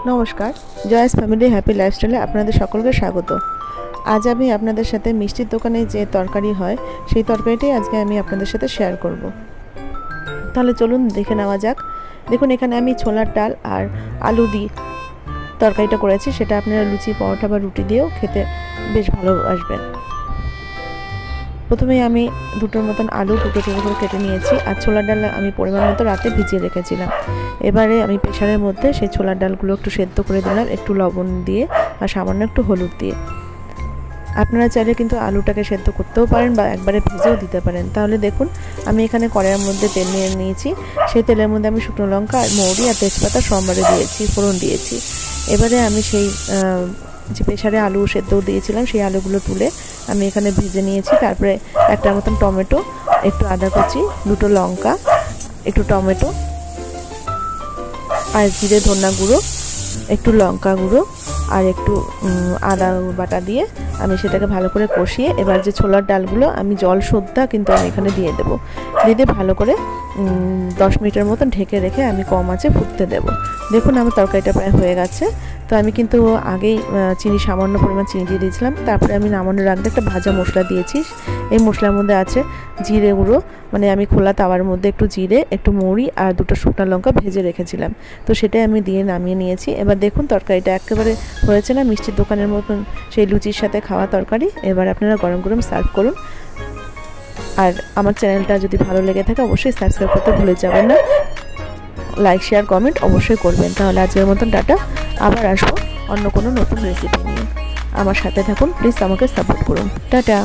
নমস্কার, Joyce family happy লাইফস্টাইলে আপনাদের সকলকে স্বাগত। আজ আমি আপনাদের সাথে মিষ্টির দোকানে যে তরকারি হয় সেই তরকারিটাই আজকে আমি আপনাদের সাথে শেয়ার করব। তাহলে চলুন দেখে নেওয়া যাক। দেখুন, এখানে আমি ছোলার ডাল আর আলু দিয়ে তরকারিটা করেছি। সেটা আপনারা লুচি, পরোটা বা রুটি দিয়েও খেতে বেশ ভালোবাসবেন। প্রথমে আমি দুটোর মতন আলু টুকরো টুকরো করে কেটে নিয়েছি, আর ছোলার ডাল আমি পরিমাণ মতো রাতে ভিজিয়ে রেখেছিলাম। এবারে আমি প্রেসারের মধ্যে সেই ছোলার ডালগুলো একটু সেদ্ধ করে দিলাম, একটু লবণ দিয়ে আর সামান্য একটু হলুদ দিয়ে। আপনারা চাইলে কিন্তু আলুটাকে সেদ্ধ করতেও পারেন বা একবারে ভেজেও দিতে পারেন। তাহলে দেখুন, আমি এখানে কড়াইয়ের মধ্যে তেল নিয়ে নিয়েছি। সেই তেলের মধ্যে আমি শুকনো লঙ্কা আর মৌরি আর তেজপাতা সোমবারে দিয়েছি, ফোড়ন দিয়েছি। এবারে আমি সেই যে প্রেসারে আলু সেদ্ধ দিয়েছিলাম সেই আলুগুলো তুলে আমি এখানে ভেজে নিয়েছি। তারপরে একটা মতন টমেটো, একটু আদা কুচি, দুটো লঙ্কা, একটু টমেটো আর জিরে ধনিয়া গুঁড়ো, একটু লঙ্কা গুঁড়ো আর একটু আদা বাটা দিয়ে আমি সেটাকে ভালো করে কষিয়ে এবার যে ছোলার ডালগুলো আমি জল শুদ্ধা কিন্তু আমি এখানে দিয়ে দেবো। দিয়ে ভালো করে 10 মিনিটের মতন ঢেকে রেখে আমি কম আঁচে ফুটতে দেবো। দেখুন, আমার তরকারিটা প্রায় হয়ে গেছে। তো আমি কিন্তু আগেই চিনি, সামান্য পরিমাণ চিনি দিয়ে দিয়েছিলাম। তারপরে আমি নামানোর আগে একটা ভাজা মশলা দিয়েছি। এই মশলার মধ্যে আছে জিরে গুঁড়ো, মানে আমি খোলা তাওয়ার মধ্যে একটু জিরে, একটু মৌরি আর দুটো শুকনো লঙ্কা ভেজে রেখেছিলাম। তো সেটাই আমি দিয়ে নামিয়ে নিয়েছি। এবার দেখুন, তরকারিটা একেবারে হয়েছে না, মিষ্টির দোকানের মতন সেই লুচির সাথে খাওয়া তরকারি। এবার আপনারা গরম গরম সার্ভ করুন। আর আমার চ্যানেলটা যদি ভালো লেগে থাকে অবশ্যই সাবস্ক্রাইব করতে ভুলে যাবেন না। লাইক, শেয়ার, কমেন্ট অবশ্যই করবেন। তাহলে আজকের মতন টাটা, আবার আসবো অন্য কোনো নতুন রেসিপি নিয়ে। আমার সাথে থাকুন, প্লিজ আমাকে সাপোর্ট করুন। টাটা।